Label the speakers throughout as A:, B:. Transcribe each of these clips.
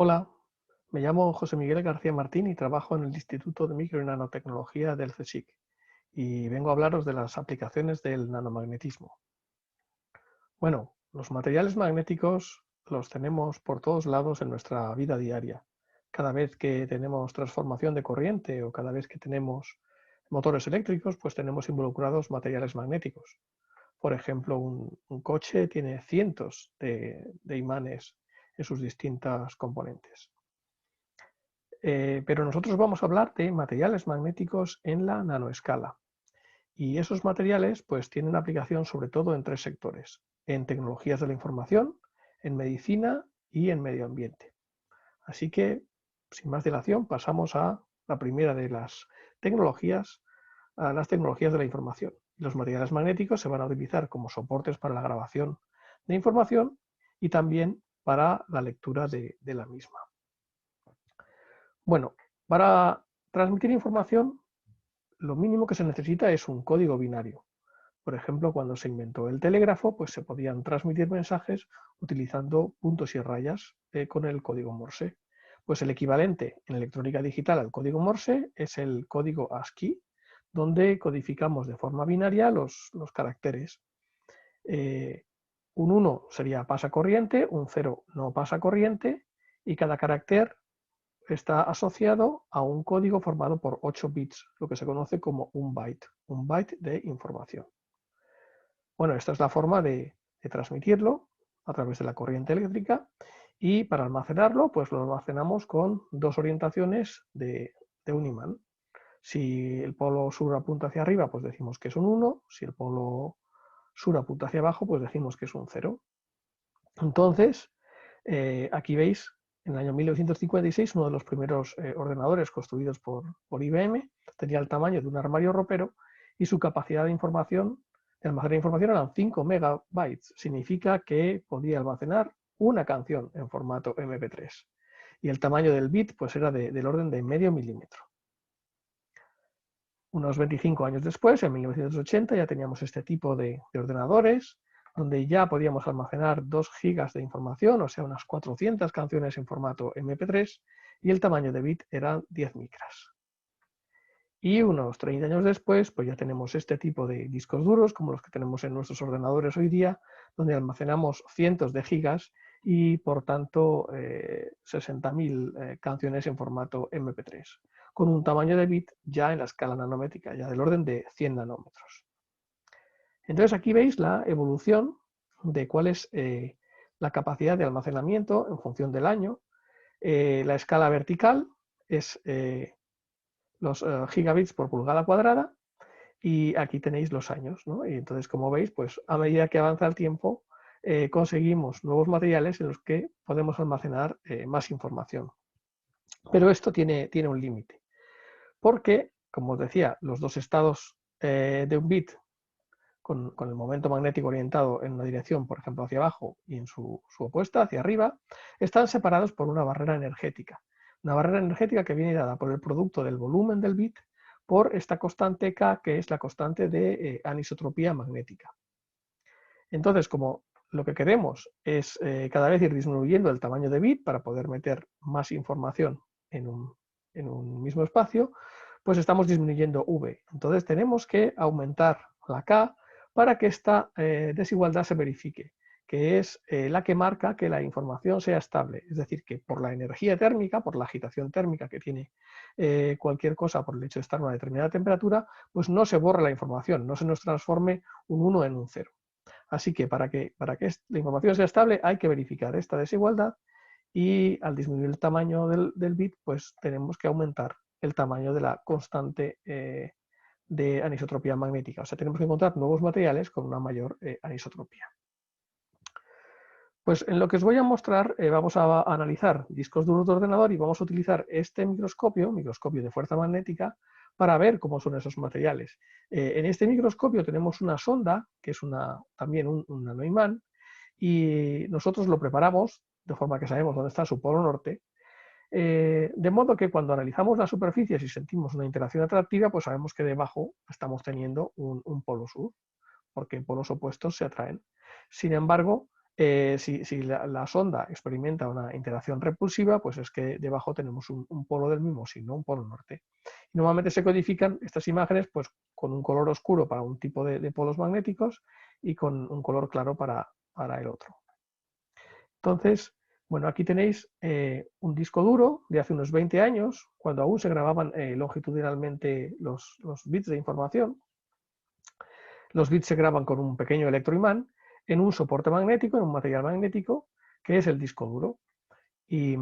A: Hola, me llamo José Miguel García Martín y trabajo en el Instituto de Micro y Nanotecnología del CSIC y vengo a hablaros de las aplicaciones del nanomagnetismo. Bueno, los materiales magnéticos los tenemos por todos lados en nuestra vida diaria. Cada vez que tenemos transformación de corriente o cada vez que tenemos motores eléctricos, pues tenemos involucrados materiales magnéticos. Por ejemplo, un coche tiene cientos de imanes en sus distintas componentes. Pero nosotros vamos a hablar de materiales magnéticos en la nanoescala. Y esos materiales pues tienen aplicación sobre todo en tres sectores: en tecnologías de la información, en medicina y en medio ambiente. Así que, sin más dilación, pasamos a la primera de las tecnologías, a las tecnologías de la información. Los materiales magnéticos se van a utilizar como soportes para la grabación de información y también para la lectura de la misma. Bueno, para transmitir información, lo mínimo que se necesita es un código binario. Por ejemplo, cuando se inventó el telégrafo, pues se podían transmitir mensajes utilizando puntos y rayas con el código Morse. Pues el equivalente en electrónica digital al código Morse es el código ASCII, donde codificamos de forma binaria los caracteres. Un 1 sería pasa corriente, un 0 no pasa corriente, y cada carácter está asociado a un código formado por 8 bits, lo que se conoce como un byte de información. Bueno, esta es la forma de transmitirlo a través de la corriente eléctrica, y para almacenarlo, pues lo almacenamos con dos orientaciones de un imán. Si el polo sur apunta hacia arriba, pues decimos que es un 1, si el polo sur apunta hacia abajo, pues decimos que es un 0. Entonces, aquí veis, en el año 1956, uno de los primeros ordenadores construidos por IBM tenía el tamaño de un armario ropero y su capacidad de información, de almacenar información, eran 5 megabytes. Significa que podía almacenar una canción en formato MP3. Y el tamaño del bit pues era del orden de medio milímetro. Unos 25 años después, en 1980, ya teníamos este tipo de ordenadores, donde ya podíamos almacenar 2 gigas de información, o sea, unas 400 canciones en formato MP3, y el tamaño de bit era 10 micras. Y unos 30 años después, pues ya tenemos este tipo de discos duros, como los que tenemos en nuestros ordenadores hoy día, donde almacenamos cientos de gigas y, por tanto, 60.000 canciones en formato MP3, con un tamaño de bit ya en la escala nanométrica, ya del orden de 100 nanómetros. Entonces aquí veis la evolución de cuál es la capacidad de almacenamiento en función del año. La escala vertical es los gigabits por pulgada cuadrada, y aquí tenéis los años, ¿no? Y entonces, como veis, pues a medida que avanza el tiempo, conseguimos nuevos materiales en los que podemos almacenar más información. Pero esto tiene un límite, porque, como os decía, los dos estados de un bit con el momento magnético orientado en una dirección, por ejemplo, hacia abajo, y en su opuesta, hacia arriba, están separados por una barrera energética. Una barrera energética que viene dada por el producto del volumen del bit por esta constante K, que es la constante de anisotropía magnética. Entonces, como lo que queremos es cada vez ir disminuyendo el tamaño de bit para poder meter más información en un mismo espacio, pues estamos disminuyendo V. Entonces tenemos que aumentar la K para que esta desigualdad se verifique, que es la que marca que la información sea estable. Es decir, que por la energía térmica, por la agitación térmica que tiene cualquier cosa por el hecho de estar a una determinada temperatura, pues no se borra la información, no se nos transforme un 1 en un 0. Así que para que la información sea estable hay que verificar esta desigualdad, y al disminuir el tamaño del bit, pues tenemos que aumentar el tamaño de la constante de anisotropía magnética. O sea, tenemos que encontrar nuevos materiales con una mayor anisotropía. Pues en lo que os voy a mostrar vamos a analizar discos duros de ordenador y vamos a utilizar este microscopio de fuerza magnética, para ver cómo son esos materiales. En este microscopio tenemos una sonda, que es también un nanoimán, y nosotros lo preparamos de forma que sabemos dónde está su polo norte, de modo que cuando analizamos la superficie, si sentimos una interacción atractiva, pues sabemos que debajo estamos teniendo un polo sur, porque polos opuestos se atraen. Sin embargo, si la sonda experimenta una interacción repulsiva, pues es que debajo tenemos un polo del mismo signo, un polo norte. Y normalmente se codifican estas imágenes pues, con un color oscuro para un tipo de polos magnéticos y con un color claro para el otro. Entonces, bueno, aquí tenéis un disco duro de hace unos 20 años, cuando aún se grababan longitudinalmente los bits de información. Los bits se graban con un pequeño electroimán en un soporte magnético, en un material magnético, que es el disco duro. Y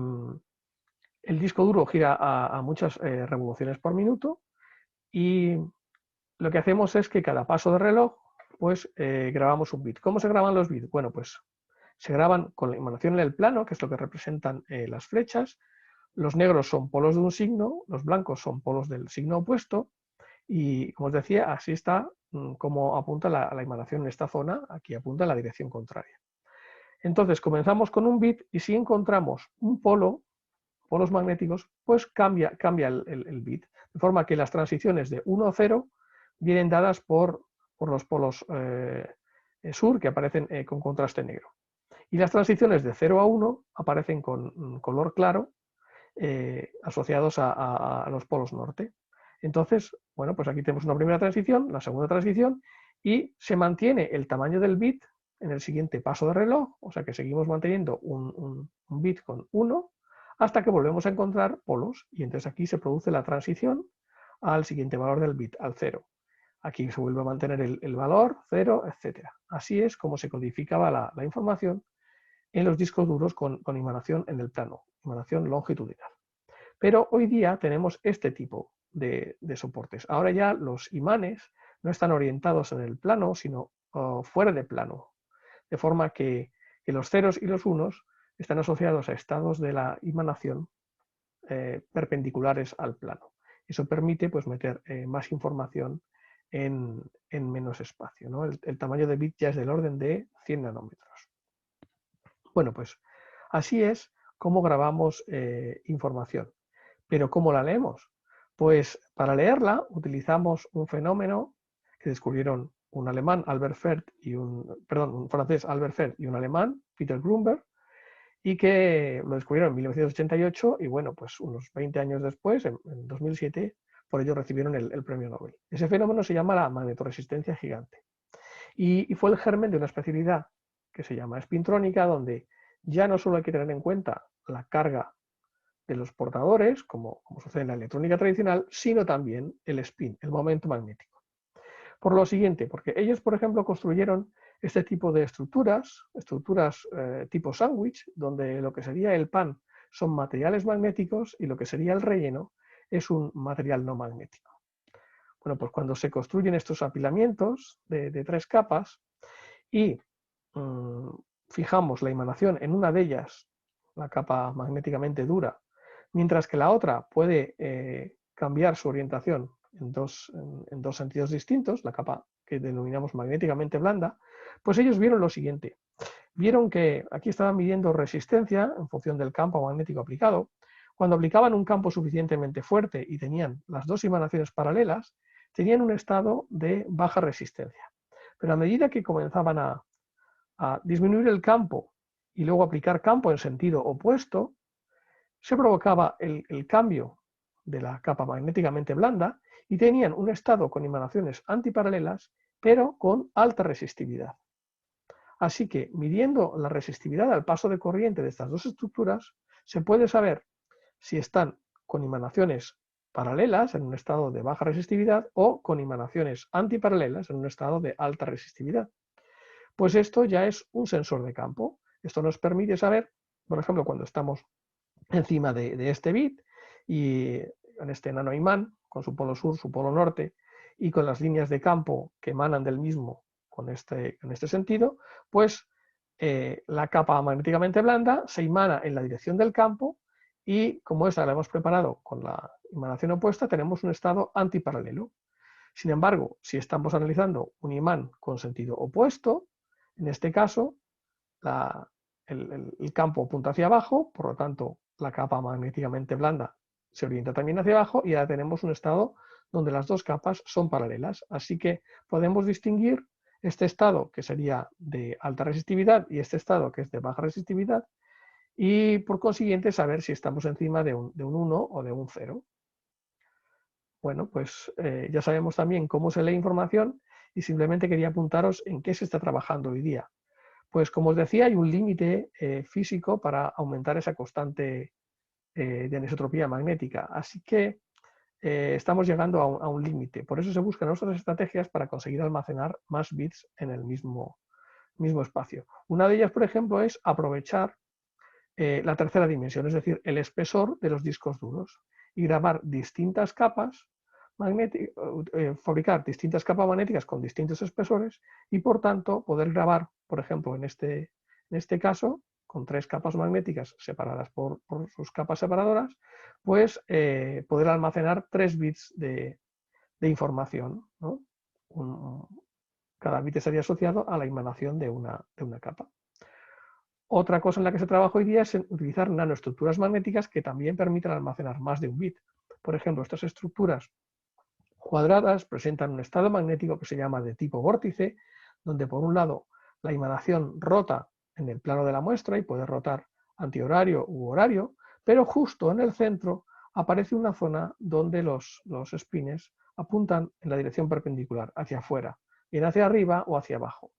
A: el disco duro gira a muchas revoluciones por minuto y lo que hacemos es que cada paso de reloj pues grabamos un bit. ¿Cómo se graban los bits? Bueno, pues se graban con la emanación en el plano, que es lo que representan las flechas. Los negros son polos de un signo, los blancos son polos del signo opuesto y, como os decía, así está como apunta la emanación en esta zona, aquí apunta en la dirección contraria. Entonces comenzamos con un bit y si encontramos un polos magnéticos, pues cambia el bit, de forma que las transiciones de 1 a 0 vienen dadas por los polos sur, que aparecen con contraste negro. Y las transiciones de 0 a 1 aparecen con color claro, asociados a los polos norte. Entonces, bueno, pues aquí tenemos una primera transición, la segunda transición, y se mantiene el tamaño del bit en el siguiente paso de reloj, o sea que seguimos manteniendo un bit con 1 hasta que volvemos a encontrar polos, y entonces aquí se produce la transición al siguiente valor del bit, al 0. Aquí se vuelve a mantener el valor, 0, etc. Así es como se codificaba la información en los discos duros con emanación en el plano, emanación longitudinal. Pero hoy día tenemos este tipo de soportes. Ahora ya los imanes no están orientados en el plano, sino fuera de plano, de forma que los ceros y los unos están asociados a estados de la emanación perpendiculares al plano. Eso permite pues, meter más información en menos espacio, ¿no? El tamaño de bit ya es del orden de 100 nanómetros. Bueno, pues así es como grabamos información. ¿Pero cómo la leemos? Pues para leerla utilizamos un fenómeno que descubrieron un alemán, un francés, Albert Fert, y un alemán, Peter Grunberg, y que lo descubrieron en 1988 y bueno, pues unos 20 años después, en 2007, por ello recibieron el premio Nobel. Ese fenómeno se llama la magnetoresistencia gigante y fue el germen de una especialidad que se llama espintrónica, donde ya no solo hay que tener en cuenta la carga de los portadores, como sucede en la electrónica tradicional, sino también el spin, el momento magnético. Por lo siguiente, porque ellos, por ejemplo, construyeron este tipo de estructuras tipo sándwich, donde lo que sería el pan son materiales magnéticos y lo que sería el relleno es un material no magnético. Bueno, pues cuando se construyen estos apilamientos de 3 capas y fijamos la emanación en una de ellas, la capa magnéticamente dura, mientras que la otra puede cambiar su orientación en dos sentidos distintos, la capa que denominamos magnéticamente blanda, pues ellos vieron lo siguiente. Vieron que aquí estaban midiendo resistencia en función del campo magnético aplicado. Cuando aplicaban un campo suficientemente fuerte y tenían las dos emanaciones paralelas, tenían un estado de baja resistencia. Pero a medida que comenzaban a disminuir el campo y luego aplicar campo en sentido opuesto, se provocaba el cambio de la capa magnéticamente blanda y tenían un estado con emanaciones antiparalelas, pero con alta resistividad. Así que, midiendo la resistividad al paso de corriente de estas dos estructuras, se puede saber si están con emanaciones paralelas en un estado de baja resistividad o con emanaciones antiparalelas en un estado de alta resistividad. Pues esto ya es un sensor de campo. Esto nos permite saber, por ejemplo, cuando estamos encima de este bit y en este nanoimán, con su polo sur, su polo norte, y con las líneas de campo que emanan del mismo en este sentido, pues la capa magnéticamente blanda se emana en la dirección del campo y como esta la hemos preparado con la emanación opuesta, tenemos un estado antiparalelo. Sin embargo, si estamos analizando un imán con sentido opuesto, en este caso el campo apunta hacia abajo, por lo tanto la capa magnéticamente blanda se orienta también hacia abajo y ahora tenemos un estado donde las dos capas son paralelas. Así que podemos distinguir este estado que sería de alta resistividad y este estado que es de baja resistividad, y por consiguiente saber si estamos encima de un 1 o de un 0. Bueno, pues ya sabemos también cómo se lee información y simplemente quería apuntaros en qué se está trabajando hoy día. Pues como os decía, hay un límite físico para aumentar esa constante de anisotropía magnética, así que estamos llegando a un límite. Por eso se buscan otras estrategias para conseguir almacenar más bits en el mismo espacio. Una de ellas, por ejemplo, es aprovechar la tercera dimensión, es decir, el espesor de los discos duros, y grabar distintas capas magnéticas, fabricar distintas capas magnéticas con distintos espesores y, por tanto, poder grabar, por ejemplo, en este caso, con 3 capas magnéticas separadas por sus capas separadoras, pues poder almacenar 3 bits de información, ¿no? Cada bit estaría asociado a la emanación de una capa. Otra cosa en la que se trabaja hoy día es utilizar nanoestructuras magnéticas que también permiten almacenar más de un bit. Por ejemplo, estas estructuras cuadradas presentan un estado magnético que se llama de tipo vórtice, donde por un lado la emanación rota en el plano de la muestra y puede rotar antihorario u horario, pero justo en el centro aparece una zona donde los spines apuntan en la dirección perpendicular, hacia afuera, bien hacia arriba o hacia abajo.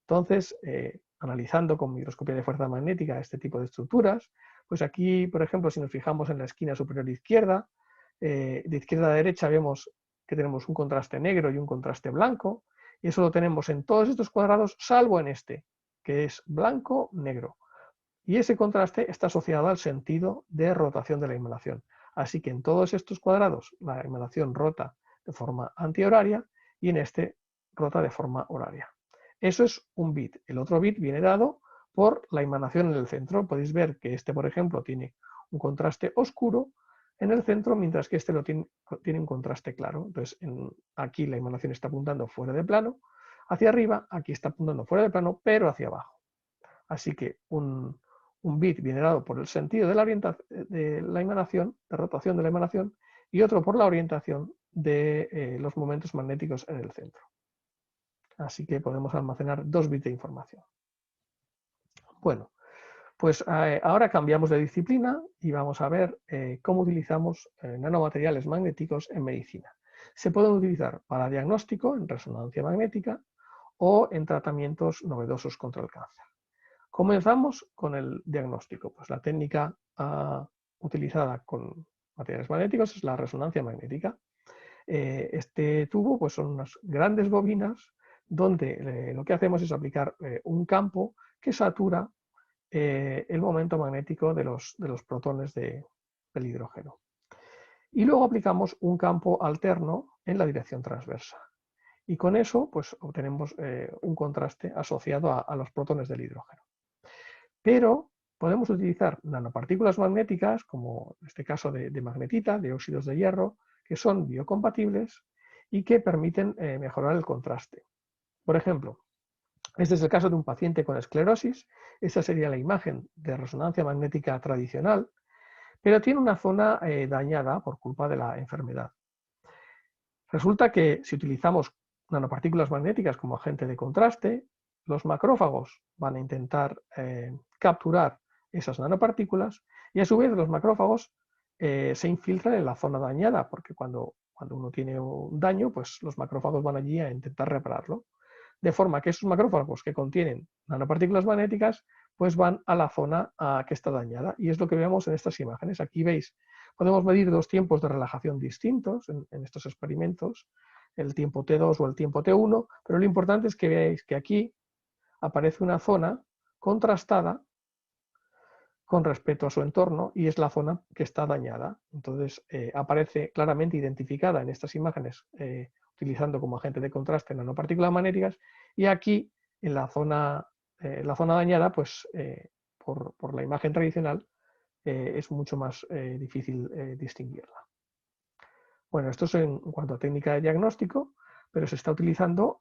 A: Entonces, analizando con microscopía de fuerza magnética este tipo de estructuras, pues aquí, por ejemplo, si nos fijamos en la esquina superior izquierda, de izquierda a derecha vemos que tenemos un contraste negro y un contraste blanco, y eso lo tenemos en todos estos cuadrados, salvo en este, que es blanco-negro. Y ese contraste está asociado al sentido de rotación de la emanación. Así que en todos estos cuadrados la emanación rota de forma antihoraria y en este rota de forma horaria. Eso es un bit. El otro bit viene dado por la emanación en el centro. Podéis ver que este, por ejemplo, tiene un contraste oscuro en el centro, mientras que este tiene un contraste claro. Entonces, aquí la emanación está apuntando fuera de plano, hacia arriba, aquí está apuntando fuera de plano, pero hacia abajo. Así que un bit viene dado por el sentido de la emanación, de rotación de la emanación, y otro por la orientación de los momentos magnéticos en el centro. Así que podemos almacenar 2 bits de información. Bueno, pues ahora cambiamos de disciplina y vamos a ver cómo utilizamos nanomateriales magnéticos en medicina. Se pueden utilizar para diagnóstico en resonancia magnética o en tratamientos novedosos contra el cáncer. Comenzamos con el diagnóstico. Pues la técnica utilizada con materiales magnéticos es la resonancia magnética. Este tubo pues son unas grandes bobinas donde lo que hacemos es aplicar un campo que satura el momento magnético de los protones del hidrógeno. Y luego aplicamos un campo alterno en la dirección transversa. Y con eso pues, obtenemos un contraste asociado a los protones del hidrógeno. Pero podemos utilizar nanopartículas magnéticas, como en este caso de magnetita, de óxidos de hierro, que son biocompatibles y que permiten mejorar el contraste. Por ejemplo, este es el caso de un paciente con esclerosis. Esta sería la imagen de resonancia magnética tradicional, pero tiene una zona dañada por culpa de la enfermedad. Resulta que si utilizamos nanopartículas magnéticas como agente de contraste, los macrófagos van a intentar capturar esas nanopartículas y a su vez los macrófagos se infiltran en la zona dañada, porque cuando uno tiene un daño, pues los macrófagos van allí a intentar repararlo. De forma que esos macrófagos que contienen nanopartículas magnéticas pues van a la zona que está dañada, y es lo que vemos en estas imágenes. Aquí veis, podemos medir 2 tiempos de relajación distintos en estos experimentos, el tiempo T2 o el tiempo T1, pero lo importante es que veáis que aquí aparece una zona contrastada con respecto a su entorno y es la zona que está dañada. Entonces aparece claramente identificada en estas imágenes utilizando como agente de contraste nanopartículas magnéticas, y aquí en la zona dañada, pues por la imagen tradicional es mucho más difícil distinguirla. Bueno, esto es en cuanto a técnica de diagnóstico, pero se está utilizando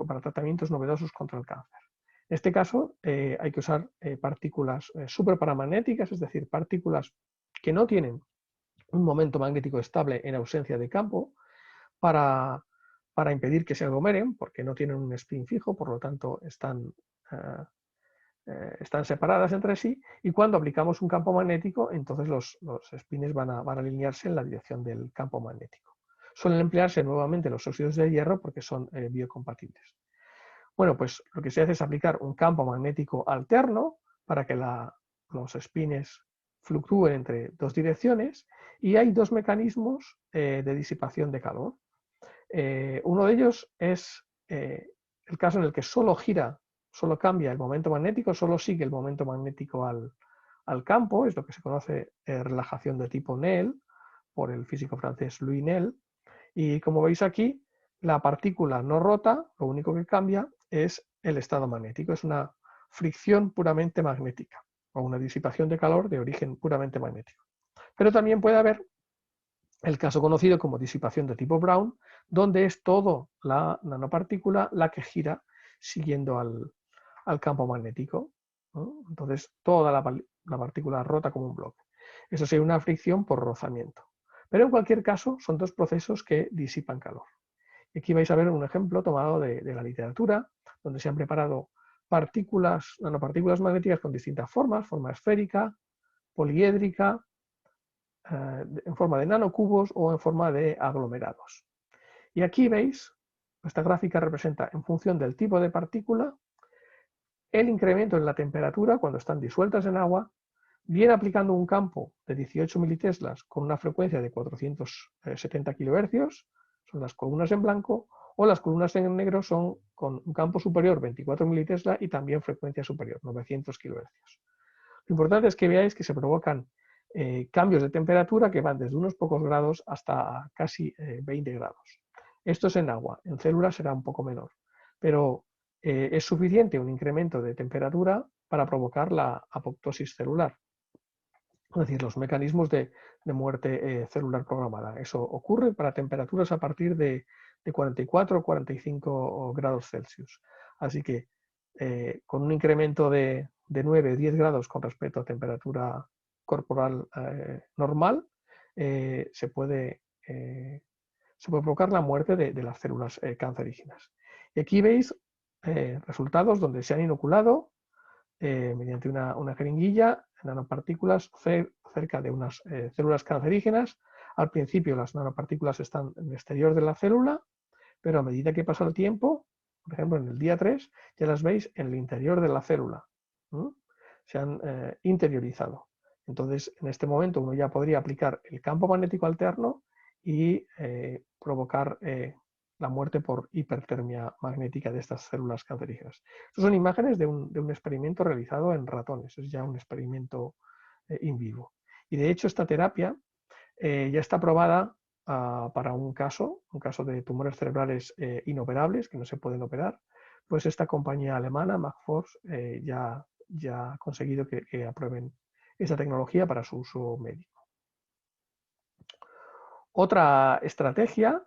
A: para tratamientos novedosos contra el cáncer. En este caso hay que usar partículas superparamagnéticas, es decir, partículas que no tienen un momento magnético estable en ausencia de campo, para para impedir que se aglomeren, porque no tienen un spin fijo, por lo tanto están separadas entre sí, y cuando aplicamos un campo magnético, entonces los spines van a alinearse en la dirección del campo magnético. Suelen emplearse nuevamente los óxidos de hierro porque son biocompatibles. Bueno, pues lo que se hace es aplicar un campo magnético alterno para que los spines fluctúen entre dos direcciones, y hay dos mecanismos de disipación de calor. Uno de ellos es el caso en el que solo cambia el momento magnético, solo sigue el momento magnético al campo, es lo que se conoce relajación de tipo Néel, por el físico francés Louis Néel, y como veis aquí, la partícula no rota, lo único que cambia es el estado magnético, es una fricción puramente magnética, o una disipación de calor de origen puramente magnético. Pero también puede haber el caso conocido como disipación de tipo Brown, donde es toda la nanopartícula la que gira siguiendo al campo magnético, ¿no? Entonces toda la partícula rota como un bloque. Eso sería una fricción por rozamiento. Pero en cualquier caso son dos procesos que disipan calor. Y aquí vais a ver un ejemplo tomado de la literatura, donde se han preparado nanopartículas magnéticas con distintas formas, forma esférica, poliédrica, en forma de nanocubos o en forma de aglomerados. Y aquí veis, esta gráfica representa en función del tipo de partícula el incremento en la temperatura cuando están disueltas en agua, bien aplicando un campo de 18 militeslas con una frecuencia de 470 kHz, son las columnas en blanco, o las columnas en negro son con un campo superior 24 militesla y también frecuencia superior, 900 kHz. Lo importante es que veáis que se provocan cambios de temperatura que van desde unos pocos grados hasta casi 20 grados. Esto es en agua, en células será un poco menor, pero es suficiente un incremento de temperatura para provocar la apoptosis celular, es decir, los mecanismos de muerte celular programada. Eso ocurre para temperaturas a partir de 44 o 45 grados Celsius. Así que con un incremento de 9 o 10 grados con respecto a temperatura corporal normal, se puede provocar la muerte de las células cancerígenas. Y aquí veis resultados donde se han inoculado mediante una jeringuilla nanopartículas cerca de unas células cancerígenas. Al principio las nanopartículas están en el exterior de la célula, pero a medida que pasa el tiempo, por ejemplo en el día 3, ya las veis en el interior de la célula. Se han interiorizado. Entonces, en este momento uno ya podría aplicar el campo magnético alterno y provocar la muerte por hipertermia magnética de estas células cancerígenas. Estas son imágenes de un experimento realizado en ratones, es ya un experimento in vivo. Y de hecho esta terapia ya está aprobada para un caso de tumores cerebrales inoperables, que no se pueden operar. Pues esta compañía alemana, Markforged, ya ha conseguido que aprueben esa tecnología para su uso médico. Otra estrategia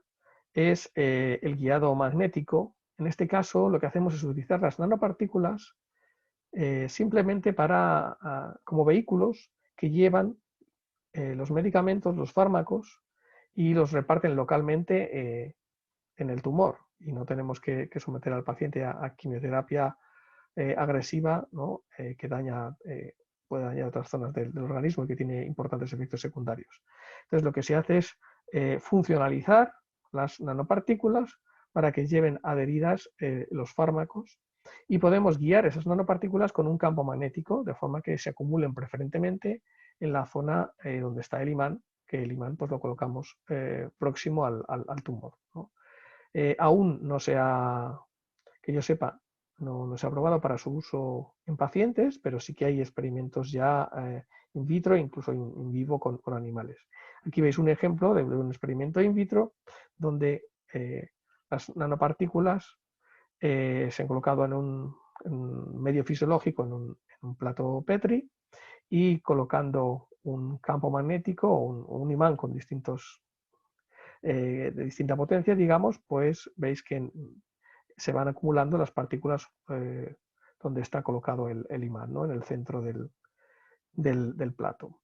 A: es el guiado magnético. En este caso, lo que hacemos es utilizar las nanopartículas simplemente como vehículos que llevan los medicamentos, los fármacos, y los reparten localmente en el tumor. Y no tenemos que someter al paciente a quimioterapia agresiva, ¿no? Que puede dañar otras zonas del organismo y que tiene importantes efectos secundarios. Entonces, lo que se hace es funcionalizar las nanopartículas para que lleven adheridas los fármacos, y podemos guiar esas nanopartículas con un campo magnético de forma que se acumulen preferentemente en la zona donde está el imán, que el imán pues lo colocamos próximo al tumor, ¿no? Aún no se ha, que yo sepa, no se ha probado para su uso en pacientes, pero sí que hay experimentos ya in vitro e incluso in vivo con animales. Aquí veis un ejemplo de un experimento in vitro donde las nanopartículas se han colocado en un medio fisiológico, en un plato Petri, y colocando un campo magnético o un imán con de distinta potencia, digamos, pues veis que se van acumulando las partículas donde está colocado el imán, ¿no? En el centro del plato.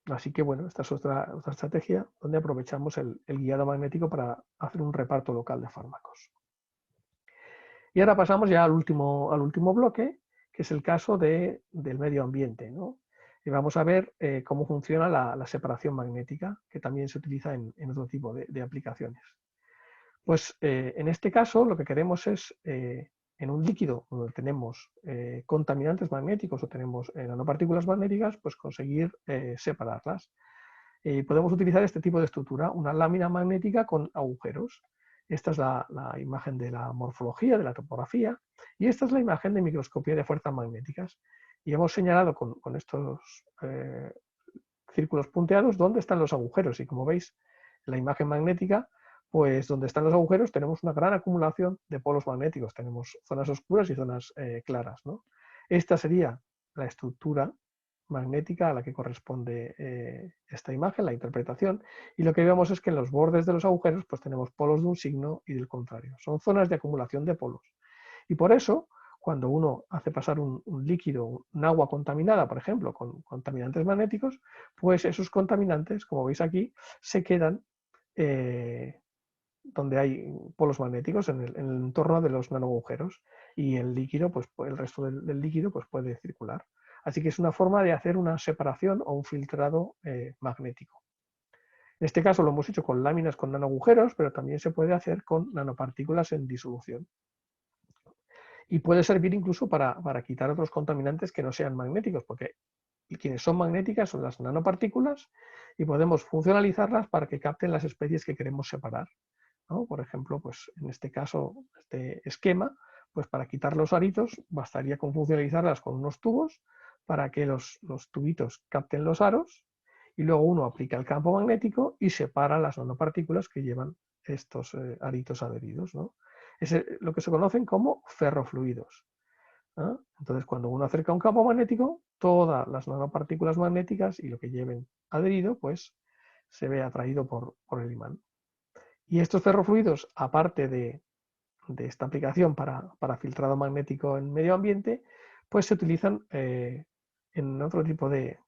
A: Así que bueno, esta es otra estrategia donde aprovechamos el guiado magnético para hacer un reparto local de fármacos. Y ahora pasamos ya al último bloque, que es el caso del medio ambiente, ¿no? Y vamos a ver cómo funciona la separación magnética, que también se utiliza en otro tipo de aplicaciones. Pues en este caso lo que queremos es, en un líquido donde tenemos contaminantes magnéticos o tenemos nanopartículas magnéticas, pues conseguir separarlas. Podemos utilizar este tipo de estructura, una lámina magnética con agujeros. Esta es la imagen de la morfología, de la topografía, y esta es la imagen de microscopía de fuerzas magnéticas. Y hemos señalado con estos círculos punteados dónde están los agujeros. Y como veis, en la imagen magnética, pues donde están los agujeros tenemos una gran acumulación de polos magnéticos. Tenemos zonas oscuras y zonas claras, ¿no? Esta sería la estructura magnética a la que corresponde esta imagen, la interpretación, y lo que vemos es que en los bordes de los agujeros pues tenemos polos de un signo y del contrario. Son zonas de acumulación de polos. Y por eso, cuando uno hace pasar un líquido, un agua contaminada, por ejemplo, con contaminantes magnéticos, pues esos contaminantes, como veis aquí, se quedan donde hay polos magnéticos en el entorno de los nanoagujeros, y el líquido, pues el resto del líquido pues, puede circular. Así que es una forma de hacer una separación o un filtrado magnético. En este caso lo hemos hecho con láminas con nanoagujeros, pero también se puede hacer con nanopartículas en disolución. Y puede servir incluso para quitar otros contaminantes que no sean magnéticos, porque quienes son magnéticas son las nanopartículas y podemos funcionalizarlas para que capten las especies que queremos separar, ¿no? Por ejemplo, pues en este caso, este esquema, pues para quitar los aritos bastaría con funcionalizarlas con unos tubos para que los tubitos capten los aros, y luego uno aplica el campo magnético y separa las nanopartículas que llevan estos aritos adheridos, ¿no? Es lo que se conocen como ferrofluidos, ¿no? Entonces, cuando uno acerca un campo magnético, todas las nanopartículas magnéticas y lo que lleven adherido, pues se ve atraído por el imán. Y estos ferrofluidos, aparte de esta aplicación para filtrado magnético en medio ambiente, pues se utilizan en otro tipo de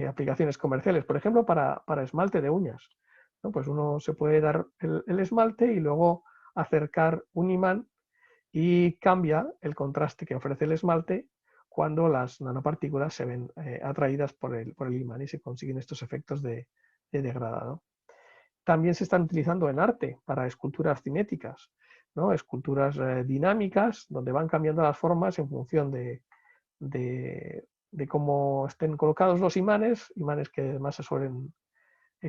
A: aplicaciones comerciales, por ejemplo, para esmalte de uñas, ¿no? Pues uno se puede dar el esmalte y luego acercar un imán y cambia el contraste que ofrece el esmalte cuando las nanopartículas se ven atraídas por el imán y se consiguen estos efectos de degradado. También se están utilizando en arte para esculturas cinéticas, ¿no? Esculturas dinámicas, donde van cambiando las formas en función de cómo estén colocados los imanes que además se suelen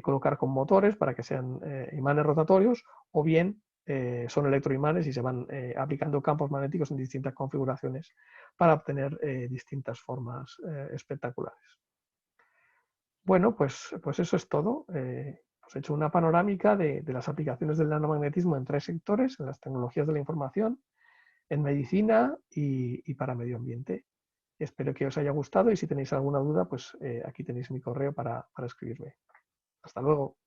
A: colocar con motores para que sean imanes rotatorios, o bien son electroimanes y se van aplicando campos magnéticos en distintas configuraciones para obtener distintas formas espectaculares. Bueno, pues eso es todo. He hecho una panorámica de las aplicaciones del nanomagnetismo en 3 sectores: en las tecnologías de la información, en medicina y para medio ambiente. Espero que os haya gustado, y si tenéis alguna duda, pues aquí tenéis mi correo para escribirme. Hasta luego.